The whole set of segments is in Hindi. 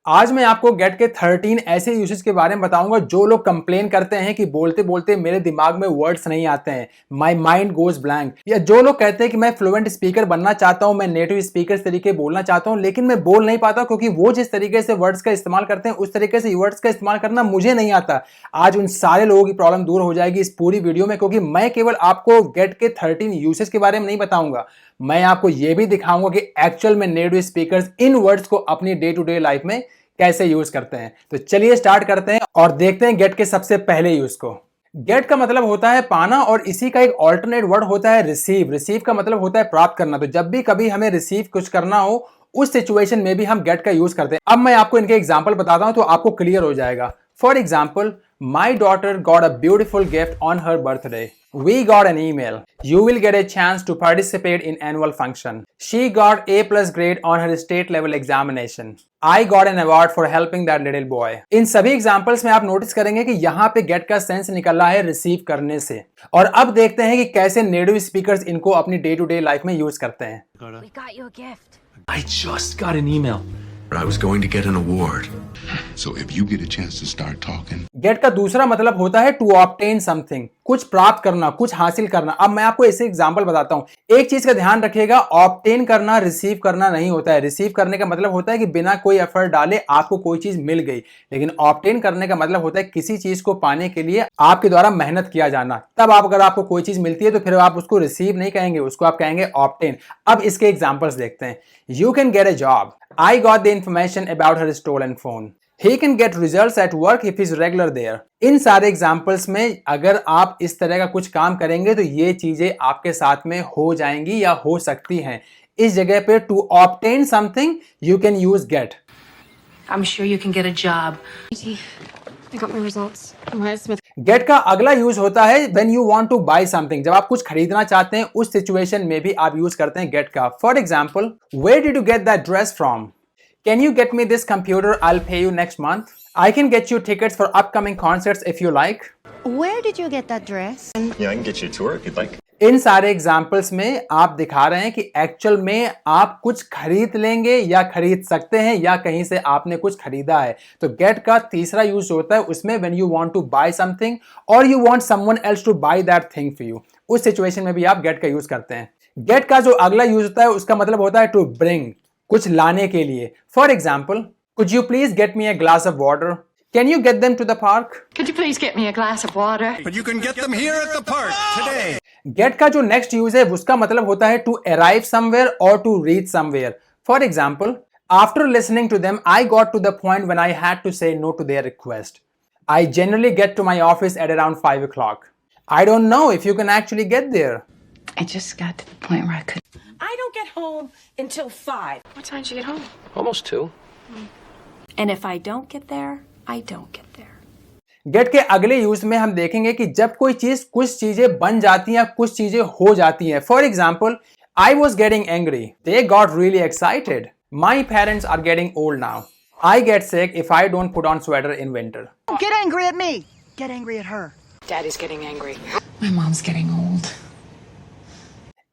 आज मैं आपको गेट के 13 ऐसे यूसेज के बारे में बताऊंगा जो लोग कंप्लेन करते हैं कि बोलते बोलते मेरे दिमाग में वर्ड्स नहीं आते हैं, माय माइंड गोज ब्लैंक, या जो लोग कहते हैं कि मैं फ्लुएंट स्पीकर बनना चाहता हूं, मैं नेटिव स्पीकर तरीके बोलना चाहता हूं, लेकिन मैं बोल नहीं पाता क्योंकि वो जिस तरीके से वर्ड्स का इस्तेमाल करते हैं उस तरीके से वर्ड्स का इस्तेमाल करना मुझे नहीं आता। आज उन सारे लोगों की प्रॉब्लम दूर हो जाएगी इस पूरी वीडियो में, क्योंकि मैं केवल आपको गेट के 13 यूसेज के बारे में नहीं बताऊंगा, मैं आपको यह भी दिखाऊंगा कि एक्चुअल में नेटिव स्पीकर्स इन वर्ड्स को अपनी डे टू डे लाइफ में कैसे यूज करते हैं। तो चलिए स्टार्ट करते हैं और देखते हैं गेट के सबसे पहले यूज को। गेट का मतलब होता है पाना और इसी का एक ऑल्टरनेट वर्ड होता है रिसीव। रिसीव का मतलब होता है प्राप्त करना। तो जब भी कभी हमें रिसीव कुछ करना हो उस सिचुएशन में भी हम गेट का यूज करते हैं। अब मैं आपको इनके एग्जांपल बताता हूं तो आपको क्लियर हो जाएगा। For example, my daughter got a beautiful gift on her birthday. We got an email. You will get a chance to participate in annual function. She got A+ grade on her state level examination. I got an award for helping that little boy. इन सभी एग्जांपल्स में आप नोटिस करेंगे कि यहाँ पे गेट का सेंस निकल रहा है रिसीव करने से। और अब देखते हैं कि कैसे नेटिव स्पीकर्स इनको अपनी डे टू डे लाइफ में यूज करते हैं। We got you a gift. I just got an email. But I was going to get an award. So if you get a chance to start talking. Get का दूसरा मतलब होता है टू ऑब्टेन समथिंग, कुछ प्राप्त करना, कुछ हासिल करना। अब मैं आपको ऐसे एग्जांपल बताता हूं। एक चीज का ध्यान रखिएगा, ऑब्टेन करना रिसीव करना नहीं होता है। रिसीव करने का मतलब होता है कि बिना कोई एफर्ट डाले आपको कोई चीज मिल गई, लेकिन ऑब्टेन करने का मतलब होता है किसी चीज को पाने के लिए आपके द्वारा मेहनत किया जाना। तब आप अगर आपको कोई चीज मिलती है तो फिर आप उसको रिसीव नहीं कहेंगे, उसको आप कहेंगे ऑब्टेन। अब इसके एग्जाम्पल्स देखते हैं। You can get a job. I got the information about her stolen phone. He can get results at work if he's regular there. इन सारे एग्जाम्पल्स में अगर आप इस तरह का कुछ काम करेंगे तो ये चीजें आपके साथ में हो जाएंगी या हो सकती हैं। इस जगह पे to obtain something you can use get. I'm sure you can get a job. I got my results. Get का अगला यूज होता है when you want to buy something. जब आप कुछ खरीदना चाहते हैं उस सिचुएशन में भी आप यूज करते हैं गेट का। For example, where did you get that dress from? Can you get me this computer? I'll pay you next month. I can get you tickets for upcoming concerts if you like. Where did you get that dress? Yeah, I can get you a tour if you'd like. इन सारे एग्जाम्पल्स में आप दिखा रहे हैं कि एक्चुअल में आप कुछ खरीद लेंगे या खरीद सकते हैं या कहीं से आपने कुछ खरीदा है। तो गेट का तीसरा यूज होता है उसमें when you want to buy something or you want someone else to buy that thing for you. उस सिचुएशन में भी आप गेट का यूज करते हैं। गेट का जो अगला यूज होता है उसका मतलब होता है टू ब्रिंग, कुछ लाने के लिए। For example, could you please get me a glass of water? Can you get them to the park? Could you please get me a glass of water? But you can get them here at the park today. Get का जो नेक्स्ट यूज है उसका मतलब होता है टू अराइव समवेयर और to reach somewhere. For example, after listening to them I got to the point when I had to say no to their request. I generally get to my office at around 5 o'clock. I don't know if you can actually get there. I just got to the point where I could. I don't get home until 5. What time did you get home? Almost 2. And if I don't get there, I don't get there. Get के अगले यूज में हम देखेंगे कि जब कोई चीज कुछ चीजें बन जाती हैं, कुछ चीजें हो जाती हैं। For example, I was getting angry, they got really excited, my parents are getting old now, I get sick if I don't put on sweater in winter. Get angry at me. Get angry at her. Daddy's getting angry. My mom's getting old.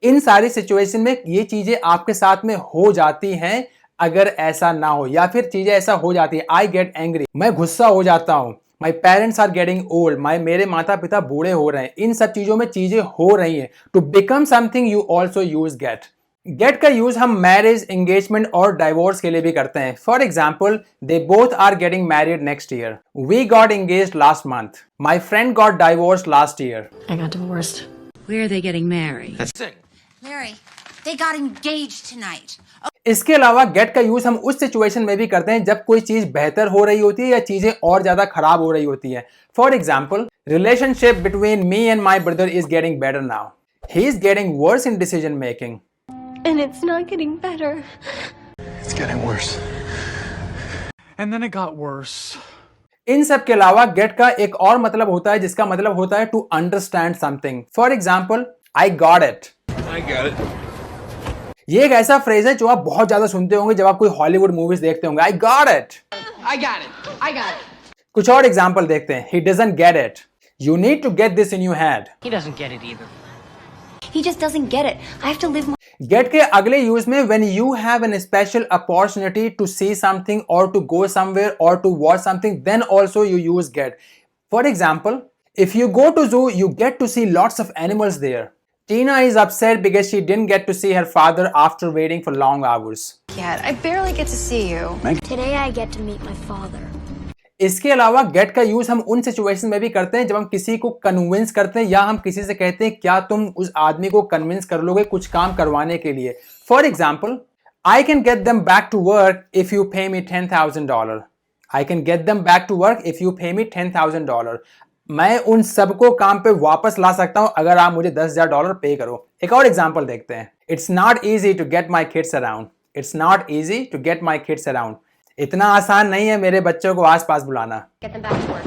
इन सारी सिचुएशन में ये चीजें आपके साथ में हो जाती हैं। अगर ऐसा ना हो या फिर चीजें ऐसा हो जाती है, आई गेट एंग्री, मैं गुस्सा हो जाता हूं, my parents are getting old, मेरे माता पिता बूढ़े हो रहे हैं। इन सब चीजों में चीजें हो रही हैं। To become something you also use get. Get का यूज हम मैरिज, एंगेजमेंट और डाइवोर्स के लिए भी करते हैं। For example, they both are getting married next year, we got engaged last month, my friend got divorced last year. I got divorced. Where are they getting married? That's it. Larry, they got engaged tonight. इसके अलावा गेट का यूज हम उस सिचुएशन में भी करते हैं जब कोई चीज बेहतर हो रही होती है या चीजें और ज्यादा खराब हो रही होती है। For example, relationship between me and my brother is getting better now, he is getting worse in decision making. And it's not getting better. It's getting worse. And then it got worse. इन सब के अलावा गेट का एक और मतलब होता है जिसका मतलब होता है to understand something. For example, I got it. I got it. ये एक ऐसा फ्रेज है जो आप बहुत ज्यादा सुनते होंगे जब आप कोई हॉलीवुड मूवीज देखते होंगे। आई got it. I got it. I got it. कुछ और एग्जाम्पल देखते हैं। He doesn't get it, you need to get this in your head. He doesn't get it either. He just doesn't get it. I have to live my get के अगले यूज में when you have an special opportunity to see something और टू गो समवेयर और to watch something, then also you use get. For example, if you go to zoo, you get to see lots of animals there. Tina is upset because she didn't get to see her father after waiting for long hours. Dad, I barely get to see you. Today I get to meet my father. इसके अलावा गेट का यूज हम उन सिचुएशन में भी करते हैं जब हम किसी को कन्विंस करते हैं या हम किसी से कहते हैं क्या तुम उस आदमी को कन्विंस कर लोगे कुछ काम करवाने के लिए. For example, I can get them back to work if you pay me $10,000. I can get them back to work if you pay me $10,000. मैं उन सबको काम पे वापस ला सकता हूं अगर आप मुझे $10,000 पे करो. एक और एग्जांपल देखते हैं. It's not easy to get my kids around. It's not easy to get my kids around. इतना आसान नहीं है मेरे बच्चों को आसपास बुलाना. Get them back to work.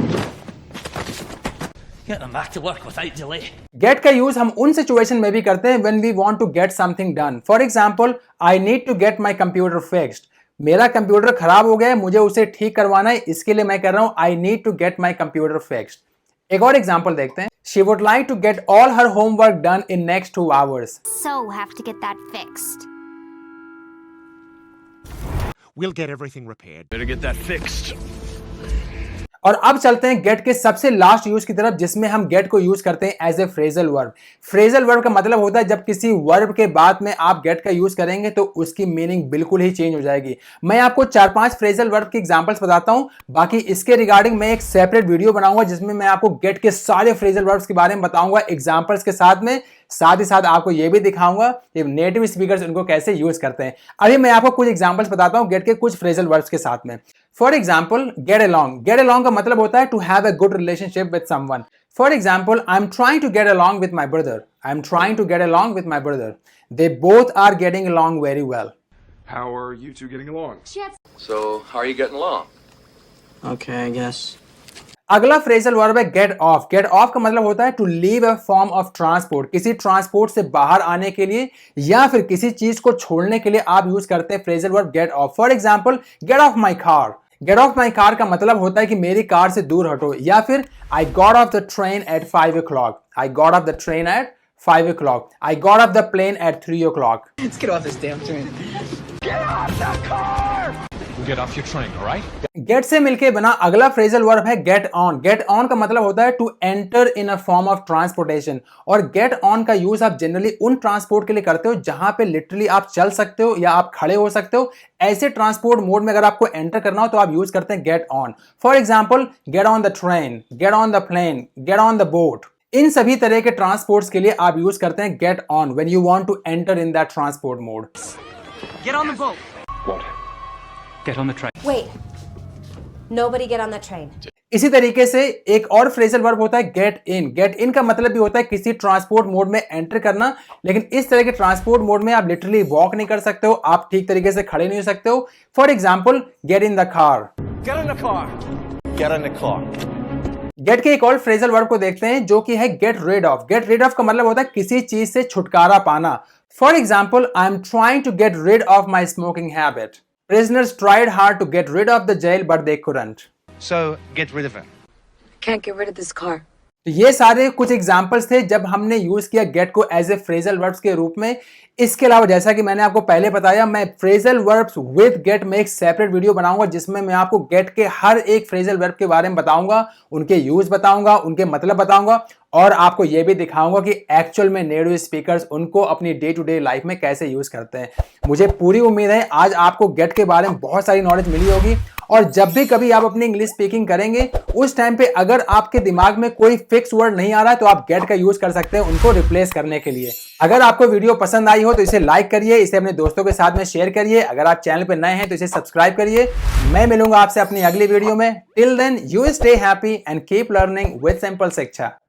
Get them back to work without delay. Get का यूज हम उन सिचुएशन में भी करते हैं when we want to get something done. For example, I need to get my computer fixed. मेरा कंप्यूटर खराब हो गया है, मुझे उसे ठीक करवाना है, इसके लिए मैं कर रहा हूं I need to get my computer fixed. एक और एग्जांपल देखते हैं. She would like to get all her homework done in next 2 hours. So have to get that fixed. We'll get everything repaired. Better get that fixed. और अब चलते हैं गेट के सबसे लास्ट यूज की तरफ जिसमें हम गेट को यूज करते हैं as a phrasal verb. Phrasal verb का मतलब होता है जब किसी वर्ब के बाद में आप गेट का यूज करेंगे तो उसकी मीनिंग बिल्कुल ही चेंज हो जाएगी. मैं आपको 4-5 फ्रेजल वर्ब के एग्जांपल्स बताता हूं. बाकी इसके रिगार्डिंग मैं एक सेपरेट वीडियो बनाऊंगा जिसमें मैं आपको गेट के सारे फ्रेजल वर्ब्स के बारे में बताऊंगा एग्जांपल्स के साथ में. साथ ही साथ आपको यह भी दिखाऊंगा कि नेटिव स्पीकर्स उनको कैसे यूज करते हैं. अभी मैं आपको कुछ एग्जांपल्स बताता हूं गेट के कुछ फ्रेजल वर्ब्स के साथ में. For example, get along. Get along का मतलब होता है to have a good relationship with someone. For example, I am trying to get along with my brother. I am trying to get along with my brother. They both are getting along very well. How are you two getting along? So, how are you getting along? Okay, I guess. अगला फ्रेजल वर्ब है गेट ऑफ. गेट ऑफ का मतलब होता है to leave a form of transport. किसी ट्रांसपोर्ट से बाहर आने के लिए या फिर किसी चीज को छोड़ने के लिए आप यूज करते हैं phrasal verb get off. For example, get off my car. Get off my car का मतलब होता है कि मेरी कार से दूर हटो. या फिर I got off the train at 5 o'clock. I got off the train at 5 o'clock. I got off the plane at 3 o'clock. Let's get off this damn train. Get off your train, all right? Get से मिलके बना अगला फ्रेजल वर्ब है गेट ऑन. गेट ऑन का मतलब होता है to enter in a form of transportation. और गेट ऑन का यूज आप जनरली उन ट्रांसपोर्ट के लिए करते हो जहां पे लिटरली आप चल सकते हो या आप खड़े हो सकते हो. ऐसे ट्रांसपोर्ट मोड में अगर आपको एंटर करना हो तो आप यूज करते हैं get on. For example, get on the train, get on the plane, get on the boat. इन सभी तरह के ट्रांसपोर्ट्स के लिए आप यूज करते हैं get on when you want to enter in that transport mode. Get on the boat. What? Get on the train. Wait. Nobody get on the train. इसी तरीके से एक और फ्रेजल वर्ब होता है गेट इन. गेट इन का मतलब भी होता है किसी ट्रांसपोर्ट मोड में एंटर करना. लेकिन इस तरह के ट्रांसपोर्ट मोड में आप लिटरली वॉक नहीं कर सकते हो, आप ठीक तरीके से खड़े नहीं हो सकते हो. For example, get in the car. Get in the car. Get in the car. Get के एक और फ्रेजल वर्ब को देखते हैं जो कि है get rid of. Get rid of का मतलब होता है किसी चीज से छुटकारा पाना. For example, I am trying to get rid of my smoking habit. Prisoners tried hard to get rid of the jail, but they couldn't. So, get rid of it. Can't get rid of this car. तो ये सारे कुछ एग्जाम्पल्स थे जब हमने यूज किया गेट को एज ए फ्रेजल वर्ब्स के रूप में. इसके अलावा जैसा कि मैंने आपको पहले बताया, मैं फ्रेजल वर्ब्स विद गेट में एक सेपरेट वीडियो बनाऊंगा जिसमें मैं आपको गेट के हर एक फ्रेजल वर्ब के बारे में बताऊंगा, उनके यूज बताऊंगा, उनके मतलब बताऊंगा और आपको यह भी दिखाऊंगा कि एक्चुअल में नेटिव स्पीकर्स उनको अपनी डे टू डे लाइफ में कैसे यूज करते हैं. मुझे पूरी उम्मीद है आज आपको गेट के बारे में बहुत सारी नॉलेज मिली होगी. और जब भी कभी आप अपनी इंग्लिश स्पीकिंग करेंगे उस टाइम पे अगर आपके दिमाग में कोई फिक्स वर्ड नहीं आ रहा है तो आप गेट का यूज कर सकते हैं उनको रिप्लेस करने के लिए. अगर आपको वीडियो पसंद आई हो तो इसे लाइक करिए, इसे अपने दोस्तों के साथ में शेयर करिए. अगर आप चैनल पे नए हैं तो इसे सब्सक्राइब करिए. मैं मिलूंगा आपसे अपनी अगली वीडियो में. Till then, you stay happy and keep learning with simple शिक्षा.